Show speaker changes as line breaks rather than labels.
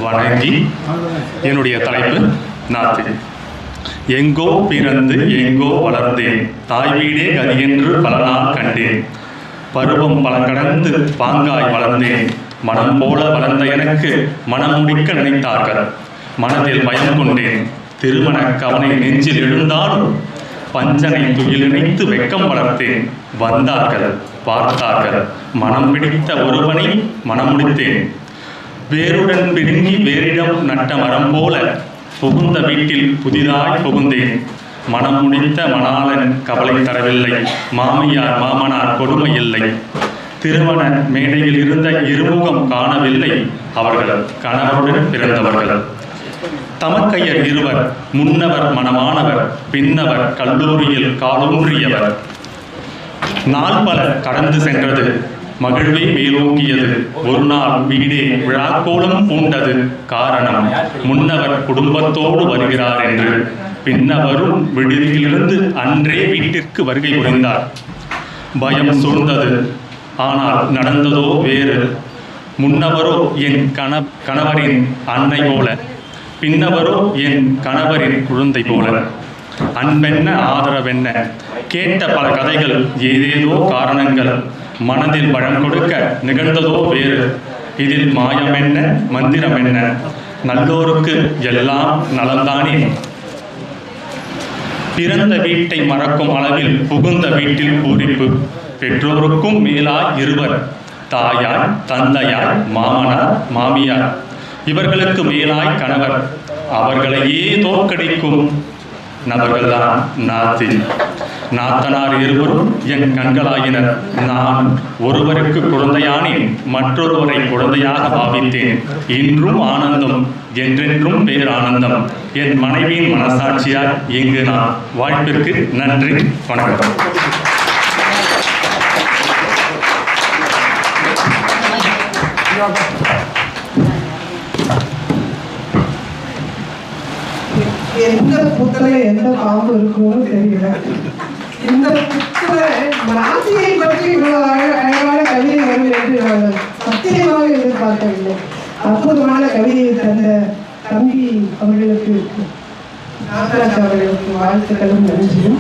வணங்கி என்னுடைய தலைப்பு நாத்து. எங்கோ பிறந்து எங்கோ வளர்ந்தேன், தாய் வீடே கதியென்று பல நாள் கண்டேன். பருவம் பல கடந்து பாங்காய் வளர்ந்தேன், மனம் போல வளர்ந்த எனக்கு மனம் முடிக்க நினைத்தார்கள். மனதில் பயம் கொண்டேன், திருமண கவனை நெஞ்சில் எழுந்தாலும் பஞ்சனை துயில் இணைத்து வெக்கம் வளர்த்தேன். வந்தார்கள், பார்த்தார்கள், மனம் பிடித்த ஒருவனை மனம் முடித்தேன். வேருடன் பிடுங்கி வேரிடம் நட்ட மரம் போல புகுந்த வீட்டில் புதிதாய் புகுந்தேன். மனம் முடித்த மணாளன் கவலை தரவில்லை, மாமியார் மாமனார் கொடுமை இல்லை. திருமண மேடையில் இருந்த இருமுகம் காணவில்லை, அவர்கள் கணவருடன் பிறந்தவர்கள். தமக்கையர் இருவர், முன்னவர் மனமானவர், பின்னவர் கல்லூரியில் காலூன்றியவர். நாள் பல கடந்து சென்றது, மகிழ்வே மேலோங்கியது. ஒரு நாள் வீடே விழாக்கோலம் பூண்டது. காரணம், முன்னவர் குடும்பத்தோடு வருகிறார் என்று. பின்னவரும் விடுதியிலிருந்து அன்றே வீட்டிற்கு வருகை புரிந்தார். பயம் சூழ்ந்தது, ஆனால் நடந்ததோ வேறு. முன்னவரோ என் கணவரின் அன்னை போல, பின்னவரோ என் கணவரின் குழந்தை போல. அன்பென்ன ஆதரவென்ன, கேட்ட பல கதைகள், ஏதேதோ காரணங்கள். மனதில் பழம் கொடுக்க நிகழ்ந்ததோ வேறு. இதில் மாயம் என்ன, மந்திரம் என்ன? நல்லோருக்கு எல்லாம் நலந்தானே. பிறந்த வீட்டை மறக்கும் அளவில் புகுந்த வீட்டில் பூரிப்பு. பெற்றோருக்கும் மேலாய் இருவர், தாயார் தந்தையார் மாமனார் மாமியார். இவர்களுக்கு மேலாய் கணவர். அவர்களையே தோற்கடிக்கும் நபர்கள்தான் நாத்தி. நாத்தனார் இருவரும் என் கண்களாயினர். நான் ஒருவருக்கு குழந்தையானேன், மற்றொருவரை குழந்தையாக பாவித்தேன். இன்றும் ஆனந்தம், என்றென்றும் பேரானந்தம். என் மனைவியின் மனசாட்சியார் இங்கு நான். வாய்ப்பிற்கு நன்றி, வணக்கம்.
எந்த புத்தல எந்த பாம்பு இருக்கும்னு தெரியல. இந்த புத்தல நாத்தியை பற்றி இவ்வளவு அழகான கவிதை வரும் என்று நான் சத்தியமாக எதிர்பார்க்கவில்லை. அற்புதமான கவிதையை தந்த தம்பி அவர்களுக்கு, நாகராஜ் அவர்களுக்கு வாழ்த்துக்களும் நன்றியும்.